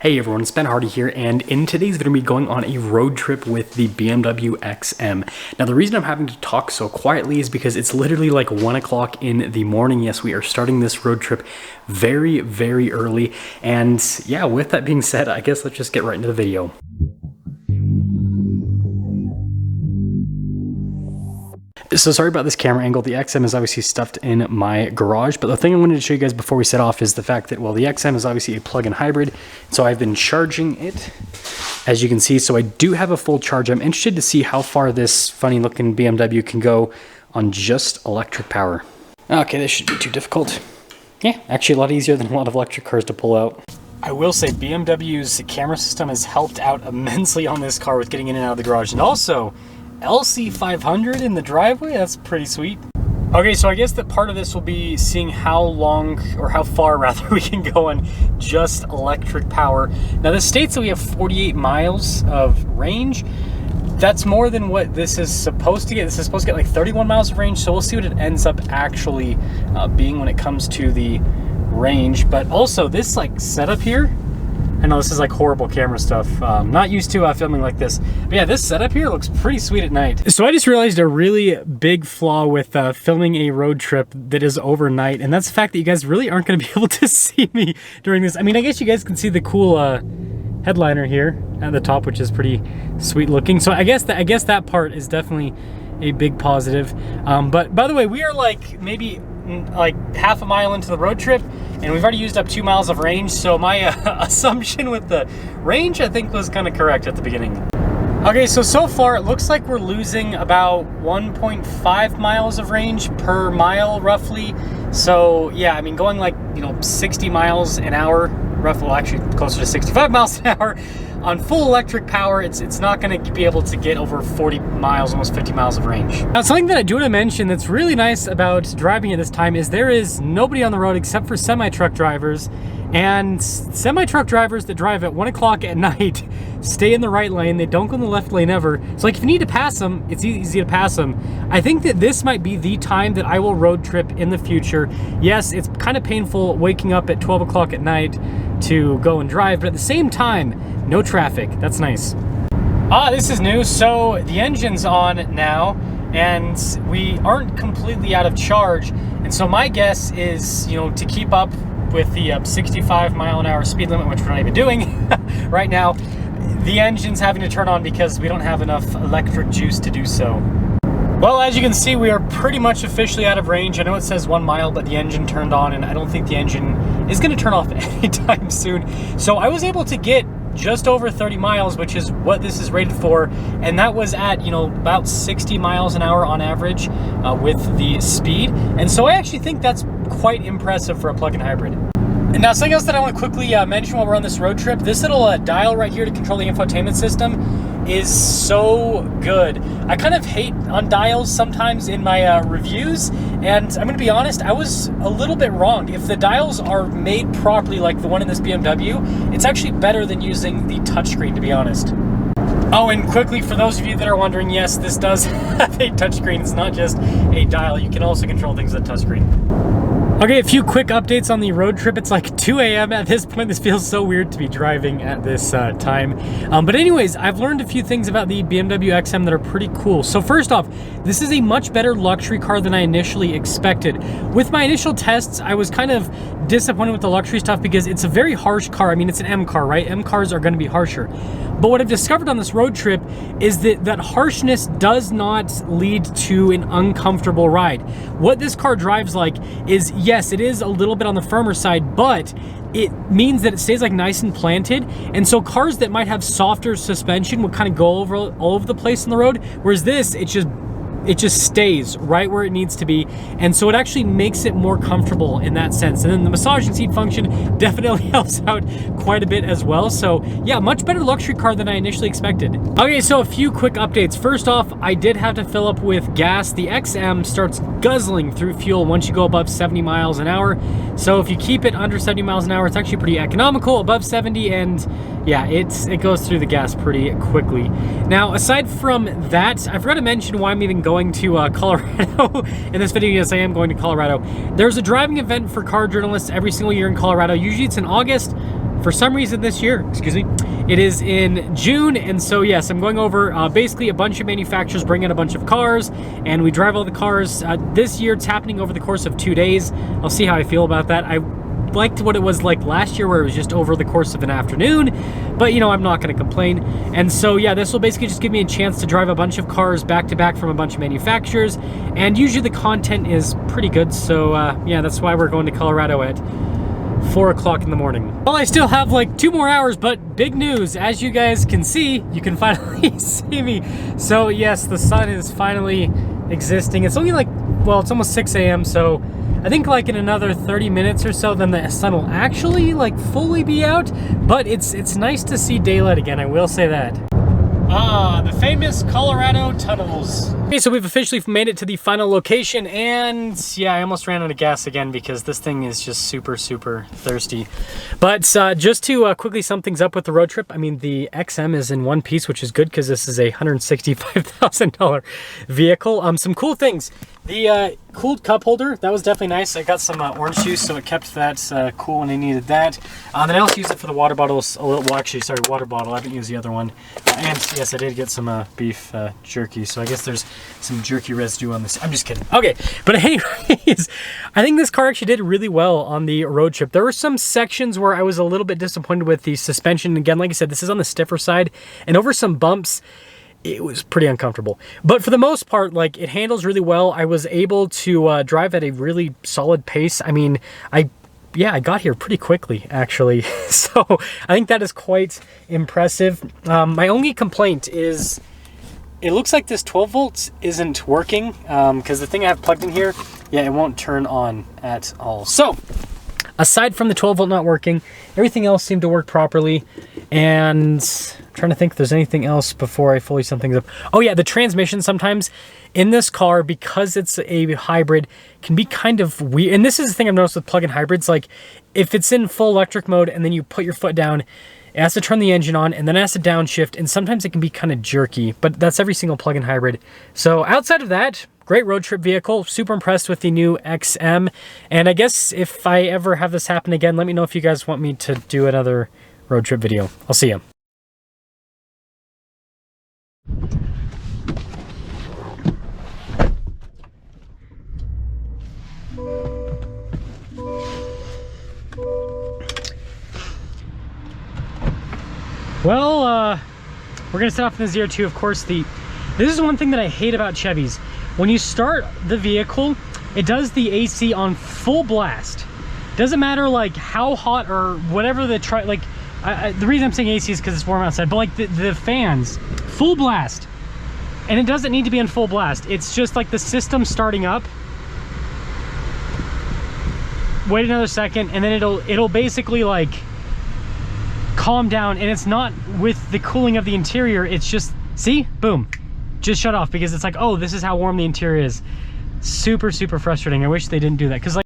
Hey everyone, it's Ben Hardy here, and in today's video, we're going on a road trip with the BMW XM. Now, the reason I'm having to talk so quietly is because it's literally like 1 o'clock in the morning. Yes, we are starting this road trip very, very early. And yeah, with that being said, I guess let's just get right into the video. So sorry about this camera angle. The XM is obviously stuffed in my garage, but the thing I wanted to show you guys before we set off is the fact that, well, the XM is obviously a plug-in hybrid, so I've been charging it, as you can see, so I do have a full charge. I'm interested to see how far this funny-looking BMW can go on just electric power. Okay, this shouldn't be too difficult. Yeah, actually a lot easier than a lot of electric cars to pull out. I will say BMW's camera system has helped out immensely on this car with getting in and out of the garage, and also LC500 in the driveway. That's pretty sweet. Okay, so I guess that part of this will be seeing how long, or how far rather, we can go on just electric power. Now this states that we have 48 miles of range. That's more than what this is supposed to get. This is supposed to get like 31 miles of range, so we'll see what it ends up actually being when it comes to the range. But also this like setup here, I know this is like horrible camera stuff. Not used to filming like this. But yeah, this setup here looks pretty sweet at night. So I just realized a really big flaw with filming a road trip that is overnight, and that's the fact that you guys really aren't going to be able to see me during this. I mean, I guess you guys can see the cool headliner here at the top, which is pretty sweet looking. So I guess that part is definitely a big positive. But by the way, we are like maybe like half a mile into the road trip, and we've already used up 2 miles of range, so my assumption with the range I think was kind of correct at the beginning. Okay, so far it looks like we're losing about 1.5 miles of range per mile roughly. So yeah, I mean, going like, 60 miles an hour, roughly, well, actually closer to 65 miles an hour on full electric power, it's not going to be able to get over 40 miles, almost 50 miles of range. Now, something that I do want to mention that's really nice about driving at this time is there is nobody on the road except for semi-truck drivers, and semi-truck drivers that drive at 1 o'clock at night stay in the right lane. They don't go in the left lane ever. So like if you need to pass them, it's easy to pass them. I think that this might be the time that I will road trip in the future. Yes, it's kind of painful waking up at 12 o'clock at night to go and drive, but at the same time, no traffic. That's nice. This is new. So the engine's on now, and we aren't completely out of charge. And so my guess is, to keep up with the 65 mile an hour speed limit, which we're not even doing right now, the engine's having to turn on because we don't have enough electric juice to do so. Well, as you can see, we are pretty much officially out of range. I know it says 1 mile, but the engine turned on, and I don't think the engine is going to turn off anytime soon. So I was able to get just over 30 miles, which is what this is rated for, and that was at, about 60 miles an hour on average with the speed. And so I actually think that's quite impressive for a plug-in hybrid. And now, something else that I want to quickly mention while we're on this road trip, this little dial right here to control the infotainment system is so good. I kind of hate on dials sometimes in my reviews, and I'm going to be honest, I was a little bit wrong. If the dials are made properly, like the one in this BMW, it's actually better than using the touchscreen, to be honest. Oh, and quickly, for those of you that are wondering, yes, this does have a touchscreen. It's not just a dial. You can also control things with a touchscreen. Okay, a few quick updates on the road trip. It's like 2 a.m. at this point. This feels so weird to be driving at this time. But anyways, I've learned a few things about the BMW XM that are pretty cool. So first off, this is a much better luxury car than I initially expected. With my initial tests, I was kind of disappointed with the luxury stuff because it's a very harsh car. I mean, it's an M car, right? M cars are going to be harsher. But what I've discovered on this road trip is that harshness does not lead to an uncomfortable ride. What this car drives like is, yes, it is a little bit on the firmer side, but it means that it stays like nice and planted. And so cars that might have softer suspension would kind of go all over the place on the road, whereas this, it just stays right where it needs to be, and so it actually makes it more comfortable in that sense. And then the massage and seat function definitely helps out quite a bit as well. So yeah, much better luxury car than I initially expected. Okay, so a few quick updates. First off, I did have to fill up with gas. The XM starts guzzling through fuel once you go above 70 miles an hour. So if you keep it under 70 miles an hour, it's actually pretty economical. Above 70, and yeah, it goes through the gas pretty quickly. Now, aside from that, I forgot to mention why I'm even going to Colorado in this video. Yes, I am going to Colorado. There's a driving event for car journalists every single year in Colorado. Usually it's in August. for some reason this year, excuse me, it is in June. And so yes, I'm going over basically a bunch of manufacturers bring in a bunch of cars, and we drive all the cars. This year it's happening over the course of 2 days. I'll see how I feel about that. I liked what it was like last year, where it was just over the course of an afternoon, but you know, I'm not going to complain. And so yeah, this will basically just give me a chance to drive a bunch of cars back to back from a bunch of manufacturers, and usually the content is pretty good. So yeah, that's why we're going to Colorado at 4 o'clock in the morning. Well, I still have like 2 more hours, but big news, as you guys can see, you can finally see me. So yes, the sun is finally existing. It's only like, well, it's almost 6 a.m. so I think like in another 30 minutes or so, then the sun will actually like fully be out. But it's nice to see daylight again, I will say that. Ah, the famous Colorado tunnels. Okay, so we've officially made it to the final location, and yeah, I almost ran out of gas again because this thing is just super, super thirsty. But just to quickly sum things up with the road trip, I mean, the XM is in one piece, which is good because this is a $165,000 vehicle. Some cool things. The cooled cup holder, that was definitely nice. I got some orange juice, so it kept that cool when I needed that. Then I also used it for the water bottles a little. Well, actually, sorry, water bottle. I haven't used the other one. And yes, I did get some beef jerky, so I guess there's some jerky residue on this. I'm just kidding. Okay, but anyways, I think this car actually did really well on the road trip. There were some sections where I was a little bit disappointed with the suspension. Again, like I said, this is on the stiffer side, and over some bumps, it was pretty uncomfortable. But for the most part, like, it handles really well. I was able to drive at a really solid pace. I mean, I got here pretty quickly, actually. So I think that is quite impressive. My only complaint is it looks like this 12 volts isn't working, because the thing I have plugged in here, yeah, it won't turn on at all. So aside from the 12 volt not working, everything else seemed to work properly. And I'm trying to think if there's anything else before I fully sum things up. Oh yeah, the transmission sometimes in this car, because it's a hybrid, can be kind of weird. And this is the thing I've noticed with plug-in hybrids. Like, if it's in full electric mode and then you put your foot down, it has to turn the engine on and then it has to downshift, and sometimes it can be kind of jerky, but that's every single plug-in hybrid. So outside of that, great road trip vehicle. Super impressed with the new XM. And I guess if I ever have this happen again, let me know if you guys want me to do another road trip video. I'll see you. Well, we're gonna set off in the ZR2. Of course, this is one thing that I hate about Chevys. When you start the vehicle, it does the AC on full blast. Doesn't matter like how hot or whatever the the reason I'm saying AC is because it's warm outside, but like the fans, full blast. And it doesn't need to be in full blast. It's just like the system starting up. Wait another second, and then it'll basically like calm down, and it's not with the cooling of the interior. It's just, see, boom, just shut off, because it's like, oh, this is how warm the interior is. Super, super frustrating. I wish they didn't do that, because like